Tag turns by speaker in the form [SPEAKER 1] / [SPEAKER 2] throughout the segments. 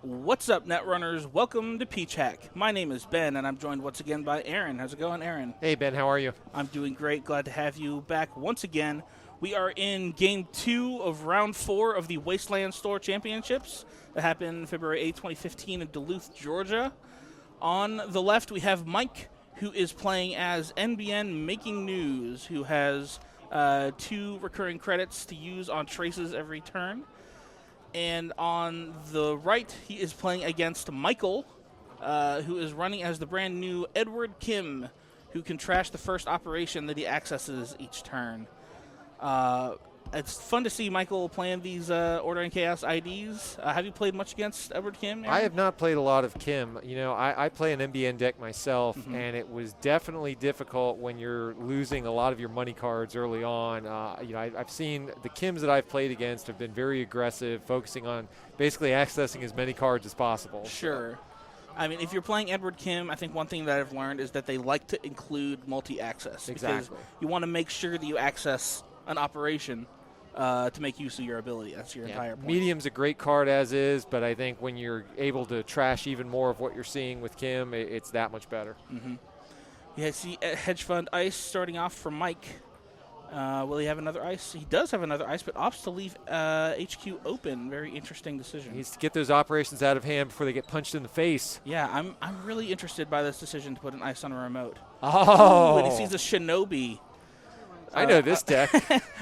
[SPEAKER 1] What's up, Netrunners? Welcome to PeachHack. My name is Ben, and I'm joined once again by Aaron. How's it going, Aaron?
[SPEAKER 2] Hey, Ben. How are you?
[SPEAKER 1] I'm doing great. Glad to have you back once again. We are in Game 2 of Round 4 of the Wasteland Store Championships that happened February 8, 2015 in Duluth, Georgia. On the left, we have Mike, who is playing as NBN Making News, who has 2 recurring credits to use on traces every turn. And on the right, he is playing against Michael, who is running as the brand new Edward Kim, who can trash the first operation that he accesses each turn. It's fun to see Michael playing these Order and Chaos IDs. Have you played much against Edward Kim, Aaron?
[SPEAKER 2] I have not played a lot of Kim. You know, I play an NBN deck myself, and it was definitely difficult when you're losing a lot of your money cards early on. I've seen the Kims that I've played against have been very aggressive, focusing on basically accessing as many cards as possible.
[SPEAKER 1] Sure. I mean, if you're playing Edward Kim, I think one thing that I've learned is that they like to include multi-access.
[SPEAKER 2] Exactly.
[SPEAKER 1] Because you want to make sure that you access an operation to make use of your ability. That's your entire point.
[SPEAKER 2] Medium's a great card as is, but I think when you're able to trash even more of what you're seeing with Kim, it's that much better.
[SPEAKER 1] Yeah, see, Hedge Fund Ice starting off for Mike. Will he have another ice? He does have another ice, but opts to leave HQ open. Very interesting decision.
[SPEAKER 2] He needs to get those operations out of hand before they get punched in the face.
[SPEAKER 1] Yeah, I'm really interested by this decision to put an ice on a remote.
[SPEAKER 2] Oh!
[SPEAKER 1] When he sees a Shinobi.
[SPEAKER 2] I know this deck.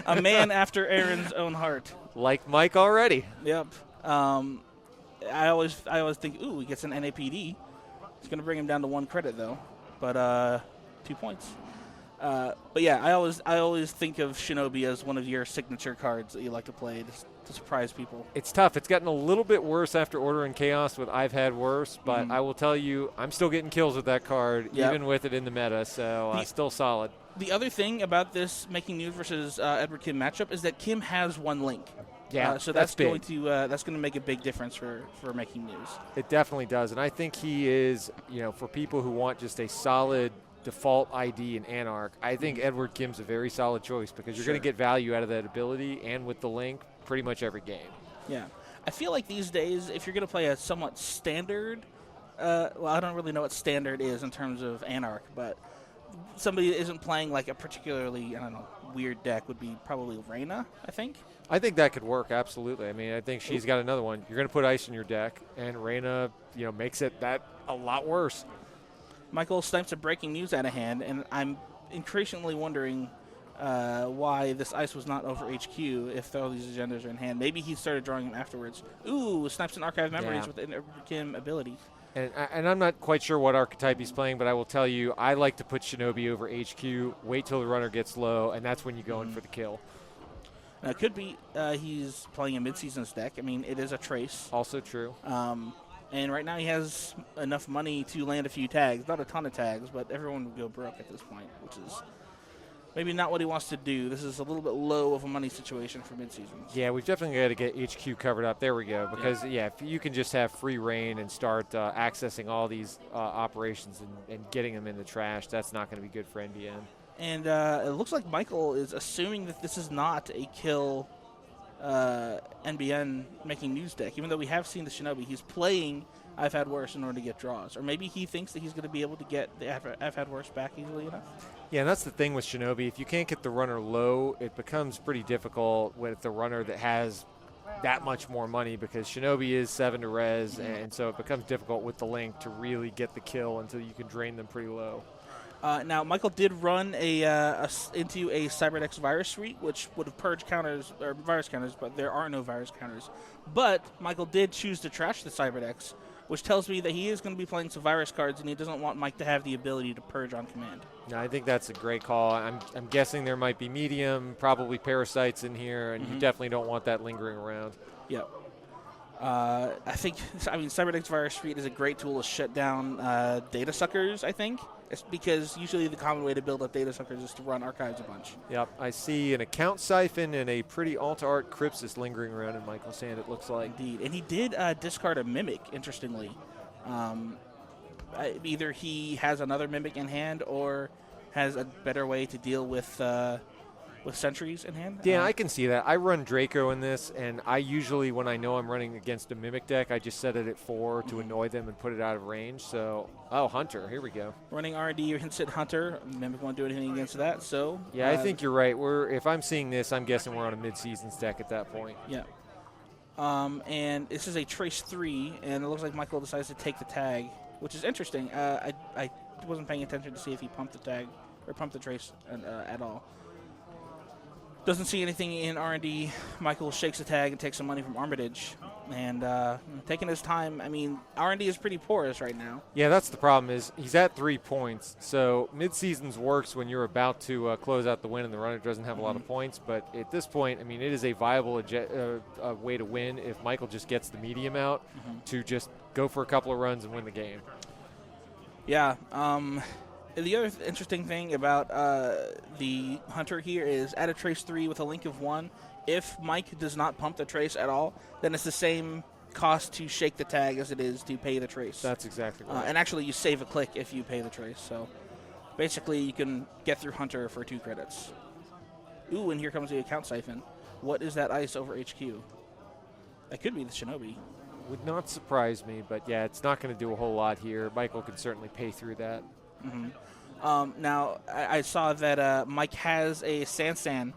[SPEAKER 1] A man after Aaron's own heart.
[SPEAKER 2] Like Mike already.
[SPEAKER 1] Yep. I always think, ooh, he gets an NAPD. It's going to bring him down to 1 credit though, but 2 points. But yeah, I always think of Shinobi as one of your signature cards that you like to play to surprise people.
[SPEAKER 2] It's tough. It's gotten a little bit worse after Order and Chaos with I've had worse, but I will tell you, I'm still getting kills with that card, even with it in the meta, so still solid.
[SPEAKER 1] The other thing about this Making News versus Edward Kim matchup is that Kim has 1 link.
[SPEAKER 2] Yeah,
[SPEAKER 1] so that's
[SPEAKER 2] big.
[SPEAKER 1] going to make a big difference for Making News.
[SPEAKER 2] It definitely does, and I think he is, for people who want just a solid default ID in Anarch, I think Edward Kim's a very solid choice because you're going to get value out of that ability and with the link pretty much every game.
[SPEAKER 1] Yeah. I feel like these days, if you're going to play a somewhat standard, I don't really know what standard is in terms of Anarch, but somebody that isn't playing like a particularly, weird deck would be probably Reyna, I think.
[SPEAKER 2] I think that could work, absolutely. I mean, I think she's got another one. You're going to put ice in your deck, and Reyna, makes it that a lot worse.
[SPEAKER 1] Michael snipes a Breaking News out of hand, and I'm increasingly wondering why this ice was not over HQ if all these agendas are in hand. Maybe he started drawing them afterwards. Ooh, snipes an Archive Memories with an Edward Kim ability.
[SPEAKER 2] And I'm not quite sure what archetype he's playing, but I will tell you, I like to put Shinobi over HQ, wait till the runner gets low, and that's when you go in for the kill.
[SPEAKER 1] Now, it could be he's playing a mid-seasons deck. I mean, it is a trace.
[SPEAKER 2] Also true.
[SPEAKER 1] And right now he has enough money to land a few tags. Not a ton of tags, but everyone would go broke at this point, which is maybe not what he wants to do. This is a little bit low of a money situation for mid-seasons.
[SPEAKER 2] Yeah, we've definitely got to get HQ covered up. There we go. Because, if you can just have free reign and start accessing all these operations and getting them in the trash, that's not going to be good for NBN. And
[SPEAKER 1] it looks like Michael is assuming that this is not a kill NBN Making News deck. Even though we have seen the Shinobi, he's playing I've Had Worse in order to get draws. Or maybe he thinks that he's going to be able to get the I've Had Worse back easily enough.
[SPEAKER 2] Yeah, and that's the thing with Shinobi. If you can't get the runner low, it becomes pretty difficult with the runner that has that much more money because Shinobi is 7 to res, and so it becomes difficult with the link to really get the kill until you can drain them pretty low.
[SPEAKER 1] Now, Michael did run into a Cyberdex virus suite, which would have purged counters or virus counters, but there are no virus counters. But Michael did choose to trash the Cyberdex, which tells me that he is going to be playing some virus cards, and he doesn't want Mike to have the ability to purge on command.
[SPEAKER 2] No, I think that's a great call. I'm guessing there might be medium, probably parasites in here, and you definitely don't want that lingering around.
[SPEAKER 1] Yep. Cyberdex Virus Suite is a great tool to shut down data suckers, I think. It's because usually the common way to build up data suckers is to run archives a bunch.
[SPEAKER 2] Yep, I see an account siphon and a pretty alt-art Crypsis lingering around in Michael's hand, it looks like.
[SPEAKER 1] Indeed. And he did discard a Mimic, interestingly. Either he has another Mimic in hand or has a better way to deal with with sentries in hand.
[SPEAKER 2] Yeah, I can see that. I run Draco in this, and I usually, when I know I'm running against a Mimic deck, I just set it at 4 to annoy them and put it out of range. So, Hunter, here we go.
[SPEAKER 1] Running R&D or hints at Hunter. Mimic won't do anything against that, so.
[SPEAKER 2] Yeah, I think you're right. If I'm seeing this, I'm guessing we're on a mid-seasons deck at that point.
[SPEAKER 1] Yeah. And this is a Trace 3, and it looks like Michael decides to take the tag, which is interesting. I wasn't paying attention to see if he pumped the tag or pumped the Trace at all. Doesn't see anything in R&D. Michael shakes the tag and takes some money from Armitage. And taking his time, I mean, R&D is pretty porous right now.
[SPEAKER 2] Yeah, that's the problem is he's at 3 points. So mid-seasons works when you're about to close out the win and the runner doesn't have a lot of points. But at this point, I mean, it is a viable way to win if Michael just gets the medium out to just go for a couple of runs and win the game.
[SPEAKER 1] Yeah. The other interesting thing about the Hunter here is at a Trace 3 with a link of 1, if Mike does not pump the Trace at all, then it's the same cost to shake the tag as it is to pay the Trace.
[SPEAKER 2] That's exactly right.
[SPEAKER 1] And actually, you save a click if you pay the Trace. So basically, you can get through Hunter for 2 credits. Ooh, and here comes the account siphon. What is that ice over HQ? That could be the Shinobi.
[SPEAKER 2] Would not surprise me, but yeah, it's not going to do a whole lot here. Michael can certainly pay through that.
[SPEAKER 1] Now, I saw that Mike has a Sansan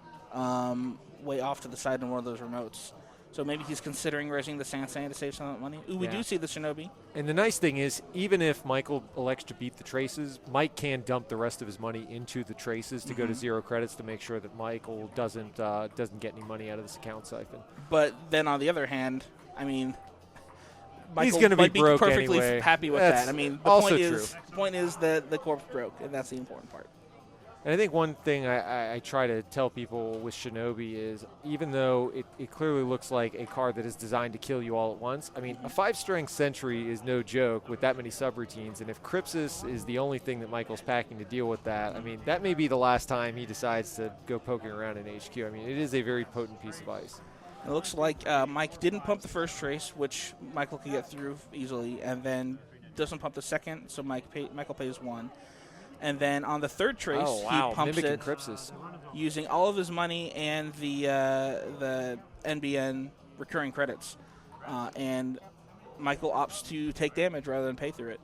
[SPEAKER 1] way off to the side in one of those remotes. So maybe he's considering raising the Sansan to save some of that money. Ooh, we do see the Shinobi.
[SPEAKER 2] And the nice thing is, even if Michael elects to beat the Traces, Mike can dump the rest of his money into the Traces to go to 0 credits to make sure that Michael doesn't get any money out of this account siphon.
[SPEAKER 1] But then on the other hand, I mean, Michael
[SPEAKER 2] he's going to be broke
[SPEAKER 1] perfectly
[SPEAKER 2] anyway.
[SPEAKER 1] happy with that. I mean, the point is that the corpse broke, and that's the important part.
[SPEAKER 2] And I think one thing I try to tell people with Shinobi is, even though it clearly looks like a card that is designed to kill you all at once, I mean, a 5-strength Sentry is no joke with that many subroutines. And if Crypsis is the only thing that Michael's packing to deal with that, I mean, that may be the last time he decides to go poking around in HQ. I mean, it is a very potent piece of ice.
[SPEAKER 1] It looks like Mike didn't pump the first Trace, which Michael could get through easily, and then doesn't pump the second, so Michael pays 1. And then on the third Trace, he pumps it using all of his money and the NBN recurring credits. And Michael opts to take damage rather than pay through it.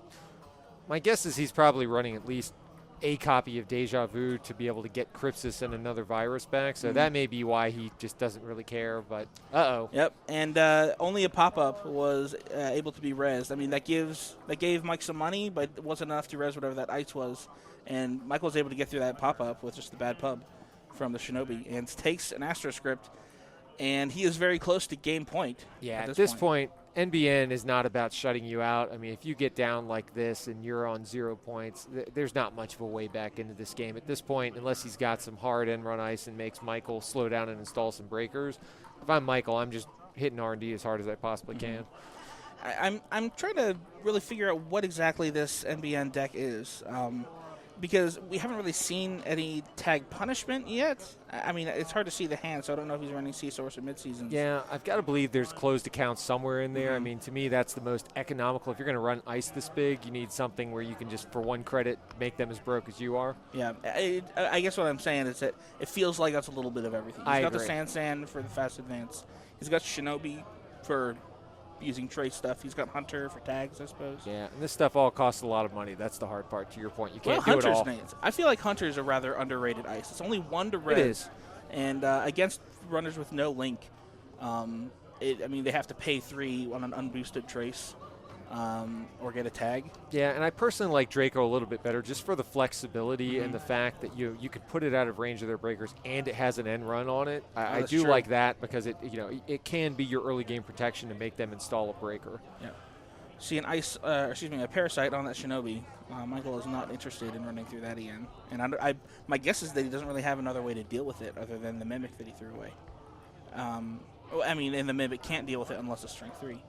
[SPEAKER 2] My guess is he's probably running at least a copy of Deja Vu to be able to get Crypsis and another virus back. So that may be why he just doesn't really care. But,
[SPEAKER 1] Yep, and only a pop-up was able to be rezzed. I mean, that gave Mike some money, but it wasn't enough to res whatever that ice was. And Michael was able to get through that pop-up with just the bad pub from the Shinobi and takes an Astro Script, and he is very close to game point.
[SPEAKER 2] Yeah, at this point, NBN is not about shutting you out. I mean, if you get down like this and you're on 0 points, there's not much of a way back into this game. At this point, unless he's got some hard end-run ice and makes Michael slow down and install some breakers, if I'm Michael, I'm just hitting R&D as hard as I possibly can.
[SPEAKER 1] I'm trying to really figure out what exactly this NBN deck is. Because we haven't really seen any tag punishment yet. I mean, it's hard to see the hand, so I don't know if he's running C-Source or mid-seasons.
[SPEAKER 2] Yeah, I've got to believe there's closed accounts somewhere in there. I mean, to me, that's the most economical. If you're going to run ice this big, you need something where you can just, for 1 credit, make them as broke as you are.
[SPEAKER 1] Yeah, I guess what I'm saying is that it feels like that's a little bit of everything. He's got the Sansan for the fast advance. He's got Shinobi for using Trace stuff. He's got Hunter for tags, I suppose.
[SPEAKER 2] Yeah, and this stuff all costs a lot of money. That's the hard part, to your point. You can't do it all.
[SPEAKER 1] I feel like Hunter's a rather underrated ice. It's only 1 to res.
[SPEAKER 2] It is.
[SPEAKER 1] And against runners with no link, I mean, they have to pay 3 on an unboosted Trace or get a tag.
[SPEAKER 2] Yeah, and I personally like Draco a little bit better just for the flexibility and the fact that you could put it out of range of their breakers and it has an end run on it. I do like that because it can be your early game protection to make them install a breaker.
[SPEAKER 1] Yeah. See a Parasite on that Shinobi. Michael is not interested in running through that again. And my guess is that he doesn't really have another way to deal with it other than the Mimic that he threw away. And the Mimic can't deal with it unless it's Strength 3.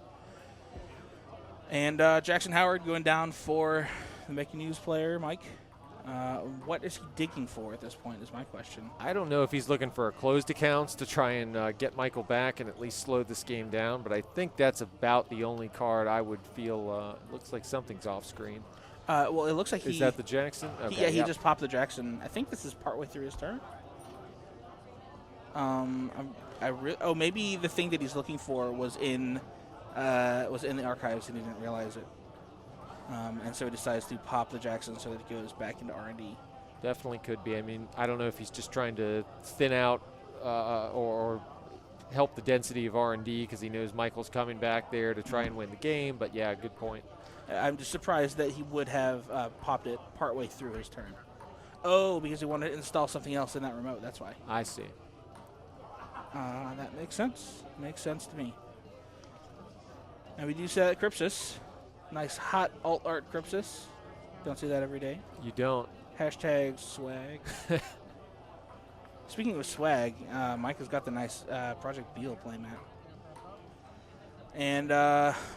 [SPEAKER 1] And Jackson Howard going down for the Making News player, Mike. What is he digging for at this point is my question.
[SPEAKER 2] I don't know if he's looking for a closed accounts to try and get Michael back and at least slow this game down, but I think that's about the only card I would feel looks like something's off screen.
[SPEAKER 1] Well, it looks like
[SPEAKER 2] Is that the Jackson? Okay,
[SPEAKER 1] he just popped the Jackson. I think this is partway through his turn. Maybe the thing that he's looking for was in the archives and he didn't realize it. And so he decides to pop the Jackson so that it goes back into R&D.
[SPEAKER 2] Definitely could be. I mean, I don't know if he's just trying to thin out or help the density of R&D because he knows Michael's coming back there to try and win the game. But, yeah, good point.
[SPEAKER 1] I'm just surprised that he would have popped it partway through his turn. Oh, because he wanted to install something else in that remote. That's why.
[SPEAKER 2] I see.
[SPEAKER 1] That makes sense. Makes sense to me. And we do see that Crypsis. Nice hot alt art Crypsis. Don't see that every day.
[SPEAKER 2] You don't.
[SPEAKER 1] Hashtag swag. Speaking of swag, Mike has got the nice Project Beal playmat. And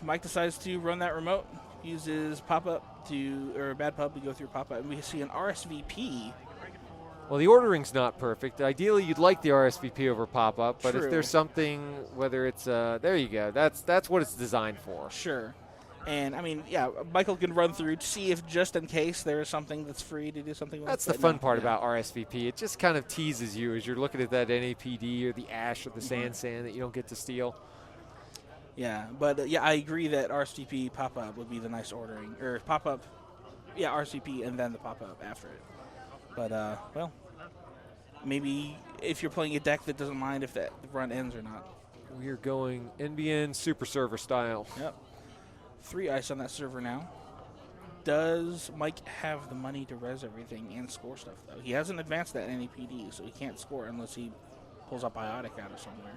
[SPEAKER 1] Mike decides to run that remote. Uses pop-up or bad pub to go through pop-up. And we see an RSVP.
[SPEAKER 2] Well, the ordering's not perfect. Ideally, you'd like the RSVP over pop-up, but
[SPEAKER 1] True.
[SPEAKER 2] if there's something, whether it's there you go. That's what it's designed for.
[SPEAKER 1] Sure. And, I mean, yeah, Michael can run through to see if just in case there is something that's free to do something with.
[SPEAKER 2] That's the fun part about RSVP. It just kind of teases you as you're looking at that NAPD or the Ash or the Sand that you don't get to steal.
[SPEAKER 1] Yeah, but, I agree that RSVP pop-up would be the nice ordering. Or pop-up, RSVP and then the pop-up after it. But, well, maybe if you're playing a deck that doesn't mind if that run ends or not.
[SPEAKER 2] We're going NBN Super Server style.
[SPEAKER 1] Yep. 3 ice on that server now. Does Mike have the money to res everything and score stuff, though? He hasn't advanced that NAPD, so he can't score unless he pulls a Biotic out of somewhere.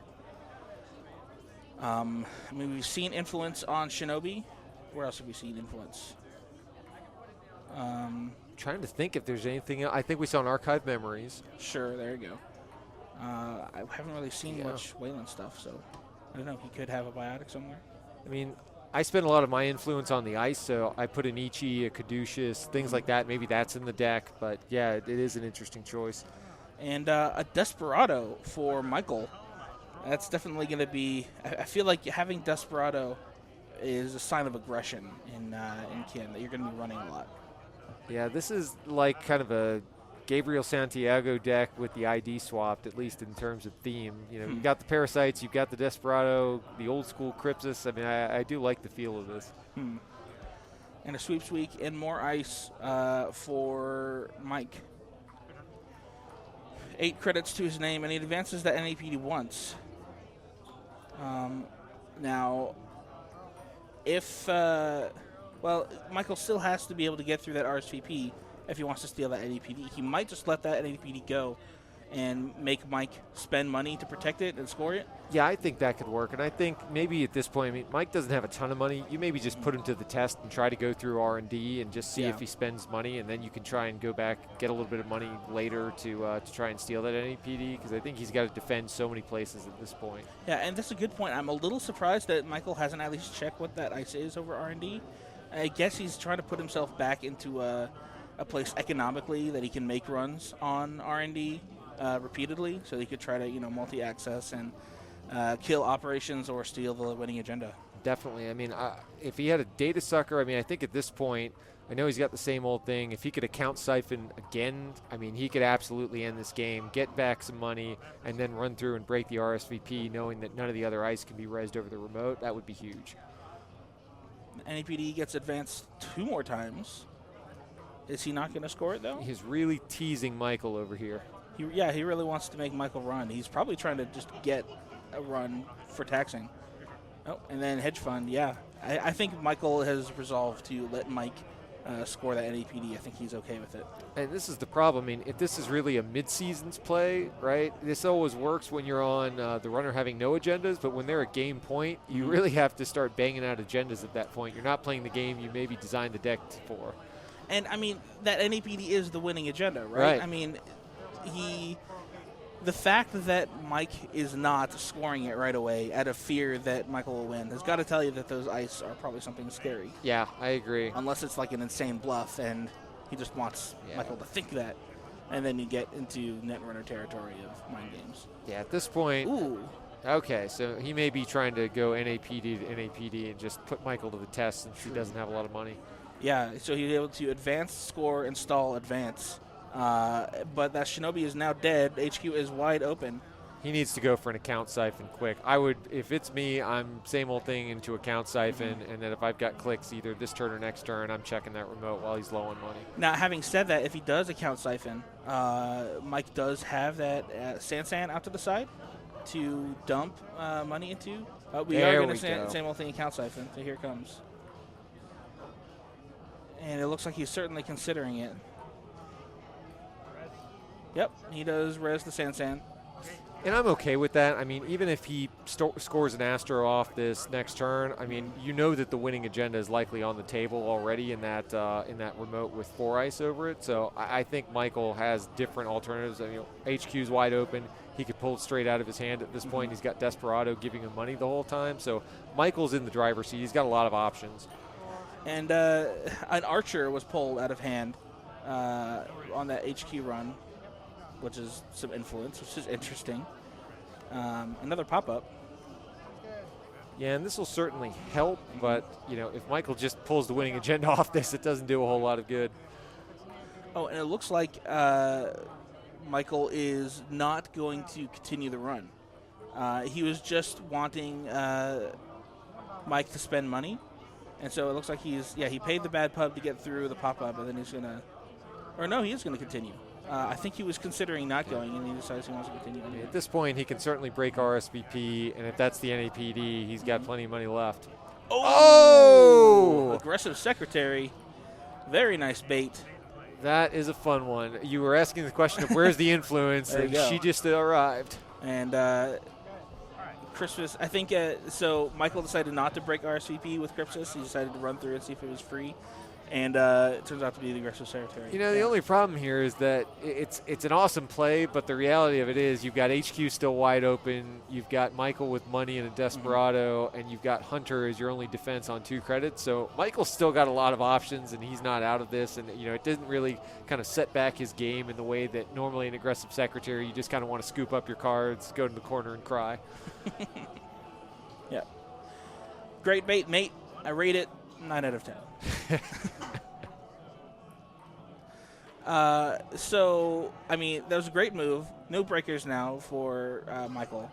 [SPEAKER 1] I mean, we've seen Influence on Shinobi. Where else have we seen Influence?
[SPEAKER 2] Trying to think if there's anything else. I think we saw an Archive Memories.
[SPEAKER 1] Sure, there you go. I haven't really seen much Wayland stuff, so I don't know. He could have a Biotic somewhere.
[SPEAKER 2] I mean, I spend a lot of my influence on the ice, so I put an Ichi, a Caduceus, things like that. Maybe that's in the deck, but yeah, it is an interesting choice.
[SPEAKER 1] And a Desperado for Michael. That's definitely going to be. I feel like having Desperado is a sign of aggression in Kin, that you're going to be running a lot.
[SPEAKER 2] Yeah, this is like kind of a Gabriel Santiago deck with the ID swapped, at least in terms of theme. You know, you've got the Parasites, you've got the Desperado, the old school Crypsis. I mean, I do like the feel of this.
[SPEAKER 1] And a Sweeps Week and more ice for Mike. 8 credits to his name, and he advances that NAPD once. Now, if Michael still has to be able to get through that RSVP if he wants to steal that NAPD. He might just let that NAPD go and make Mike spend money to protect it and score it.
[SPEAKER 2] Yeah, I think that could work. And I think maybe at this point, I mean, Mike doesn't have a ton of money. You maybe just put him to the test and try to go through R&D and just see if he spends money, and then you can try and go back, get a little bit of money later to try and steal that NAPD, because I think he's got to defend so many places at this point.
[SPEAKER 1] Yeah, and that's a good point. I'm a little surprised that Michael hasn't at least checked what that ice is over R&D. I guess he's trying to put himself back into a place economically that he can make runs on R&D repeatedly, so he could try to multi-access and kill operations or steal the winning agenda.
[SPEAKER 2] Definitely. I mean, if he had a data sucker, I mean, I think at this point, I know he's got the same old thing. If he could account siphon again, I mean, he could absolutely end this game, get back some money, and then run through and break the RSVP, knowing that none of the other ice can be rezzed over the remote. That would be huge.
[SPEAKER 1] NAPD gets advanced 2 more times. Is he not going to score it, though?
[SPEAKER 2] He's really teasing Michael over here.
[SPEAKER 1] He really wants to make Michael run. He's probably trying to just get a run for taxing. Oh, and then hedge fund, yeah. I think Michael has resolved to let Mike score that NAPD. I think he's okay with it.
[SPEAKER 2] And this is the problem. I mean, if this is really a mid-seasons play, right, this always works when you're on the runner having no agendas, but when they're at game point, you really have to start banging out agendas at that point. You're not playing the game you maybe designed the deck for.
[SPEAKER 1] And, I mean, that NAPD is the winning agenda, right? I mean, the fact that Mike is not scoring it right away out of fear that Michael will win has got to tell you that those ice are probably something scary.
[SPEAKER 2] Yeah, I agree.
[SPEAKER 1] Unless it's like an insane bluff and he just wants Michael to think that. And then you get into Netrunner territory of mind games.
[SPEAKER 2] Yeah, at this point.
[SPEAKER 1] Ooh.
[SPEAKER 2] Okay, so he may be trying to go NAPD to NAPD and just put Michael to the test since he doesn't have a lot of money.
[SPEAKER 1] Yeah, so he's able to advance, score, install, advance. But that Shinobi is now dead. HQ is wide open.
[SPEAKER 2] He needs to go for an account siphon quick. I would, if it's me, I'm same old thing into account siphon, and then if I've got clicks either this turn or next turn, I'm checking that remote while he's low on money.
[SPEAKER 1] Now, having said that, if he does account siphon, Mike does have that Sansan out to the side to dump money into. We are going to same old thing account siphon. So here it comes. And it looks like he's certainly considering it. Yep, he does res the Sansan.
[SPEAKER 2] And I'm okay with that. I mean, even if he scores an Astro off this next turn, I mean, you know that the winning agenda is likely on the table already in that remote with 4 ice over it. So I think Michael has different alternatives. I mean, HQ's wide open. He could pull it straight out of his hand at this point. He's got Desperado giving him money the whole time. So Michael's in the driver's seat. He's got a lot of options. And
[SPEAKER 1] an Archer was pulled out of hand on that HQ run, which is some influence, which is interesting. Another pop-up.
[SPEAKER 2] Yeah, and this will certainly help, but, you know, if Michael just pulls the winning agenda off this, it doesn't do a whole lot of good.
[SPEAKER 1] Oh, and it looks like Michael is not going to continue the run. He was just wanting Mike to spend money, and so it looks like he paid the bad pub to get through the pop-up, and then he's going to, or no, he is going to continue. I think he was considering not going, and he decides he wants to continue.
[SPEAKER 2] At this point, he can certainly break RSVP, and if that's the NAPD, he's got plenty of money left.
[SPEAKER 1] Oh! Aggressive Secretary. Very nice bait.
[SPEAKER 2] That is a fun one. You were asking the question of where's the influence, and she just arrived.
[SPEAKER 1] And Christmas, I think, so Michael decided not to break RSVP with Crypsis. He decided to run through and see if it was free. And it turns out to be the aggressive Secretary.
[SPEAKER 2] You know, the only problem here is that it's an awesome play, but the reality of it is you've got HQ still wide open, you've got Michael with money and a Desperado, and you've got Hunter as your only defense on 2 credits. So Michael's still got a lot of options, and he's not out of this. And, you know, it didn't really kind of set back his game in the way that normally an aggressive Secretary, you just kind of want to scoop up your cards, go to the corner and cry.
[SPEAKER 1] Yeah. Great bait, mate. I rate it 9 out of 10. So, I mean, that was a great move. No breakers now for Michael.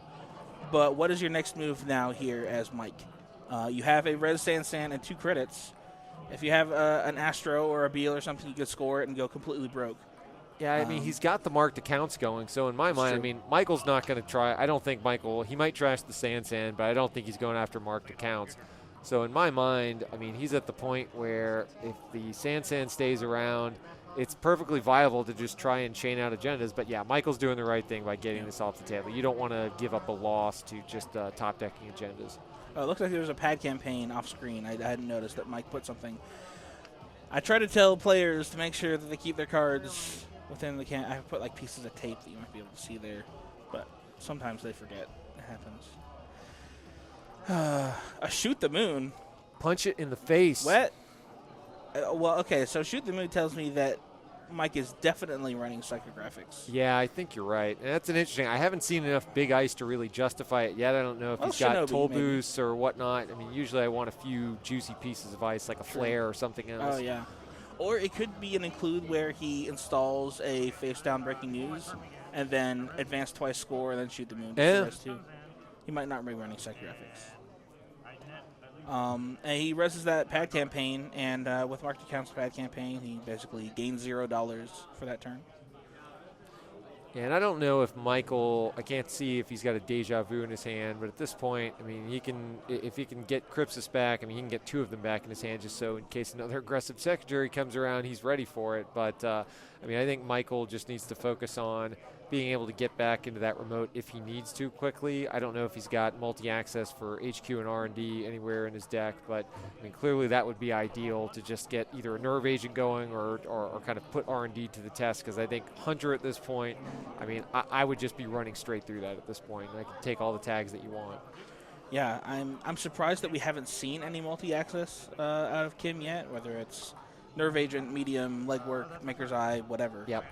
[SPEAKER 1] But what is your next move now here as Mike? You have a Res Sansan and 2 credits. If you have an Astro or a Beal or something, you could score it and go completely broke.
[SPEAKER 2] Yeah, I mean, he's got the marked accounts going. So in my mind, I mean, Michael's not going to try. I don't think Michael, he might trash the Sansan, but I don't think he's going after marked accounts. So in my mind, I mean, he's at the point where if the Sansan stays around, it's perfectly viable to just try and chain out agendas. But, yeah, Michael's doing the right thing by getting this off the table. You don't want to give up a loss to just top-decking agendas.
[SPEAKER 1] Oh, it looks like there was a pad campaign off screen. I hadn't noticed that Mike put something. I try to tell players to make sure that they keep their cards within the can. I put, like, pieces of tape that you might be able to see there. But sometimes they forget. It happens. A Shoot the Moon.
[SPEAKER 2] Punch it in the face.
[SPEAKER 1] What? Well, okay, so Shoot the Moon tells me that Mike is definitely running psychographics.
[SPEAKER 2] Yeah, I think you're right. And that's an interesting. I haven't seen enough big ice to really justify it yet. I don't know if he's got toll boosts or whatnot. I mean, usually I want a few juicy pieces of ice, like a flare or something else.
[SPEAKER 1] Oh, yeah. Or it could be an include where he installs a face-down breaking news and then advance twice score and then Shoot the Moon.
[SPEAKER 2] Yeah.
[SPEAKER 1] He might not be running psychographics. And he reses that pad campaign, and with marked accounts pad campaign, he basically gains $0 for that turn.
[SPEAKER 2] Yeah, and I don't know if Michael, I can't see if he's got a Deja Vu in his hand, but at this point, I mean, he can, if he can get Crypsis back, I mean, he can get 2 of them back in his hand just so in case another aggressive Secretary comes around, he's ready for it. But, I mean, I think Michael just needs to focus on being able to get back into that remote if he needs to quickly. I don't know if he's got multi-access for HQ and R&D anywhere in his deck, but I mean, clearly that would be ideal to just get either a Nerve Agent going or kind of put R&D to the test, because I think Hunter at this point, I mean, I would just be running straight through that at this point. I can take all the tags that you want.
[SPEAKER 1] Yeah, I'm surprised that we haven't seen any multi-access out of Kim yet, whether it's Nerve Agent, Medium, Legwork, Maker's Eye, whatever.
[SPEAKER 2] Yep.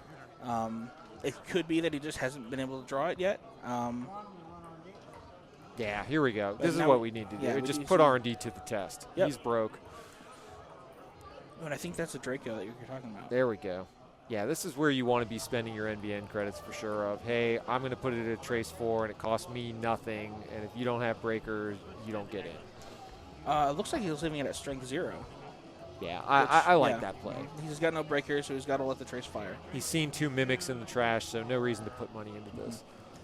[SPEAKER 1] It could be that he just hasn't been able to draw it yet.
[SPEAKER 2] Yeah, here we go. This is what we need to do.
[SPEAKER 1] Yeah,
[SPEAKER 2] just put R&D to the test.
[SPEAKER 1] Yep.
[SPEAKER 2] He's broke.
[SPEAKER 1] But I think that's the Draco that you're talking about.
[SPEAKER 2] There we go. Yeah, this is where you want to be spending your NBN credits for sure of, hey, I'm going to put it at Trace 4 and it costs me nothing, and if you don't have breakers, you don't get in.
[SPEAKER 1] It looks like he was leaving it at strength 0.
[SPEAKER 2] Yeah, I like that play.
[SPEAKER 1] He's got no breakers, so he's got to let the Trace fire.
[SPEAKER 2] He's seen 2 mimics in the trash, so no reason to put money into this.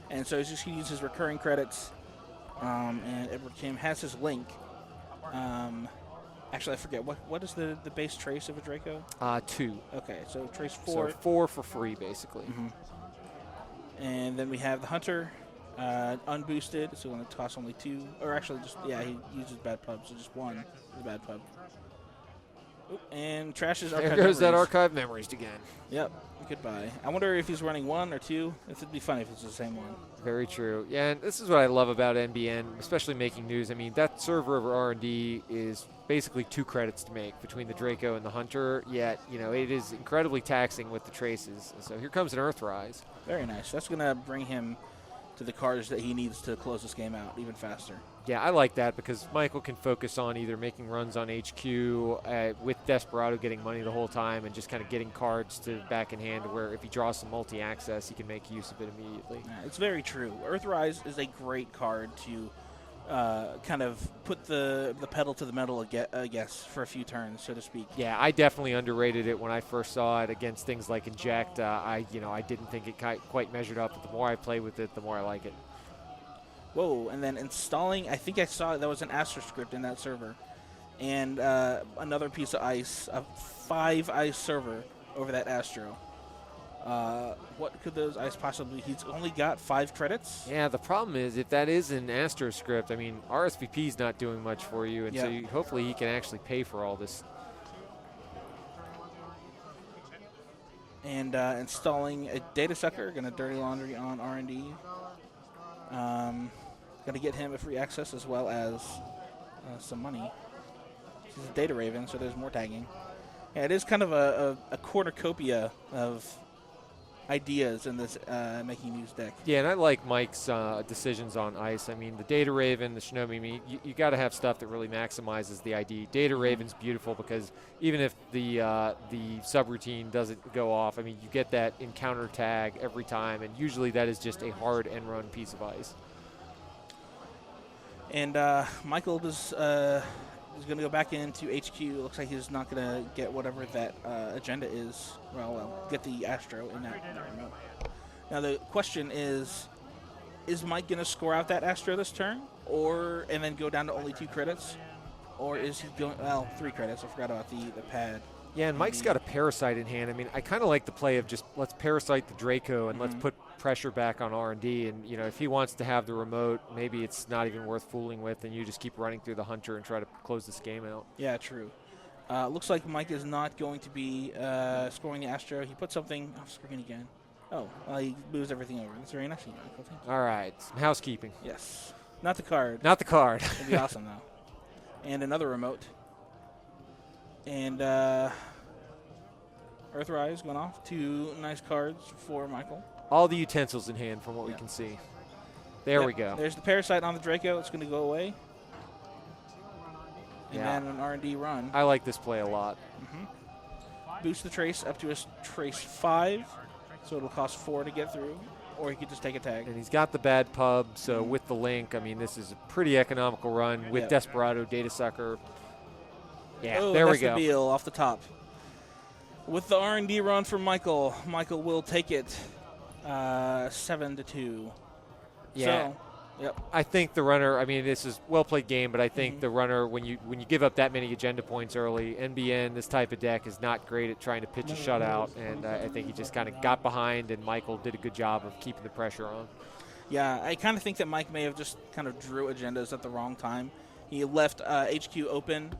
[SPEAKER 1] And so he's just going to use his recurring credits, and Edward Kim has his link. Actually, I forget. What is the base trace of a Draco?
[SPEAKER 2] 2.
[SPEAKER 1] Okay, so trace 4.
[SPEAKER 2] So 4 for free, basically.
[SPEAKER 1] And then we have the Hunter, unboosted, so going to toss only 2. Or actually, he uses bad pub, so just 1 is a bad pub. Oop, and trashes archive
[SPEAKER 2] There goes
[SPEAKER 1] memories.
[SPEAKER 2] that archive memories again.
[SPEAKER 1] Yep, goodbye. I wonder if he's running 1 or 2. It'd be funny if it's the same one.
[SPEAKER 2] Very true. Yeah, and this is what I love about NBN, especially making news. I mean, that server over R&D is basically 2 credits to make between the Draco and the Hunter, yet, it is incredibly taxing with the traces. So here comes an Earthrise.
[SPEAKER 1] Very nice. That's going to bring him to the cards that he needs to close this game out even faster.
[SPEAKER 2] Yeah, I like that because Michael can focus on either making runs on HQ with Desperado getting money the whole time and just kind of getting cards to back in hand where if he draws some multi-access, he can make use of it immediately.
[SPEAKER 1] Yeah, it's very true. Earthrise is a great card to kind of put the pedal to the metal, I guess, for a few turns, so to speak.
[SPEAKER 2] Yeah, I definitely underrated it when I first saw it against things like Inject. I didn't think it quite measured up, but the more I play with it, the more I like it.
[SPEAKER 1] Whoa, and then installing, I think I saw there was an Astro script in that server. And another piece of ice, a 5 ice server over that Astro. What could those ice possibly, he's only got 5 credits?
[SPEAKER 2] Yeah, the problem is if that is an Astro script, I mean, RSVP's not doing much for you, and so hopefully he can actually pay for all this.
[SPEAKER 1] And installing a data sucker, gonna dirty laundry on R&D. Gonna get him a free access as well as some money. He's a data raven, so there's more tagging. Yeah, it is kind of a cornucopia of ideas in this making news deck.
[SPEAKER 2] Yeah, and I like Mike's decisions on ice. I mean, the Data Raven, the Shinobi Me, you got to have stuff that really maximizes the ID. Data Raven's beautiful because even if the subroutine doesn't go off, I mean, you get that encounter tag every time, and usually that is just a hard end run piece of ice.
[SPEAKER 1] And Michael is going to go back into HQ. Looks like he's not going to get whatever that agenda is. Well, get the Astro in that remote. Now the question is Mike going to score out that Astro this turn, and then go down to only 2 credits, or is he going? Well, 3 credits. I forgot about the pad.
[SPEAKER 2] Yeah, and Mike's got a Parasite in hand. I mean, I kind of like the play of just let's Parasite the Draco and let's put pressure back on R&D. And, if he wants to have the remote, maybe it's not even worth fooling with, and you just keep running through the Hunter and try to close this game out. Yeah,
[SPEAKER 1] true. Looks like Mike is not going to be scoring the Astro. He put something off screen again. Oh, he moves everything over. That's very nice of you, Michael. Thank you.
[SPEAKER 2] All right, some housekeeping.
[SPEAKER 1] Yes. Not the card.
[SPEAKER 2] Not the card.
[SPEAKER 1] It'd be awesome, though. And another remote. And Earthrise going off. 2 nice cards for Michael.
[SPEAKER 2] All the utensils in hand from what we can see. There we go.
[SPEAKER 1] There's the Parasite on the Draco. It's going to go away. And then an R&D run.
[SPEAKER 2] I like this play a lot.
[SPEAKER 1] Boost the Trace up to a Trace 5, so it'll cost 4 to get through, or he could just take a tag.
[SPEAKER 2] And he's got the bad pub, so with the link, I mean, this is a pretty economical run with Desperado, Data Sucker. Yeah, there we go.
[SPEAKER 1] That's the deal off the top. With the R&D run from Michael, Michael will take it 7-2.
[SPEAKER 2] Yeah.
[SPEAKER 1] So, yep.
[SPEAKER 2] I think the runner, I mean, this is well-played game, but I think the runner, when you give up that many agenda points early, NBN, this type of deck, is not great at trying to pitch a shutout, and I think he just kind of got behind, and Michael did a good job of keeping the pressure on.
[SPEAKER 1] Yeah, I kind of think that Mike may have just kind of drew agendas at the wrong time. He left HQ open,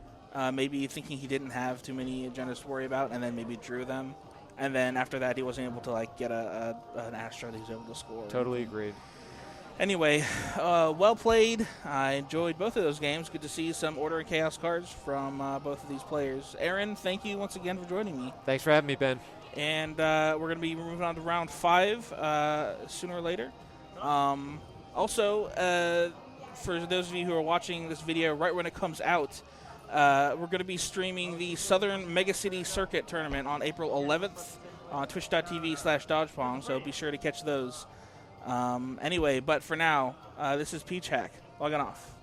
[SPEAKER 1] maybe thinking he didn't have too many agendas to worry about, and then maybe drew them. And then after that, he wasn't able to get an Astro that he was able to score.
[SPEAKER 2] Totally agreed.
[SPEAKER 1] Anyway, well played. I enjoyed both of those games. Good to see some Order and Chaos cards from both of these players. Aaron, thank you once again for joining me.
[SPEAKER 2] Thanks for having me, Ben.
[SPEAKER 1] And we're going to be moving on to round 5 sooner or later. Also, for those of you who are watching this video right when it comes out, we're going to be streaming the Southern Mega City Circuit Tournament on April 11th. on twitch.tv/dodgepong, so be sure to catch those. Anyway, but for now, this is PeachHack. Logging off.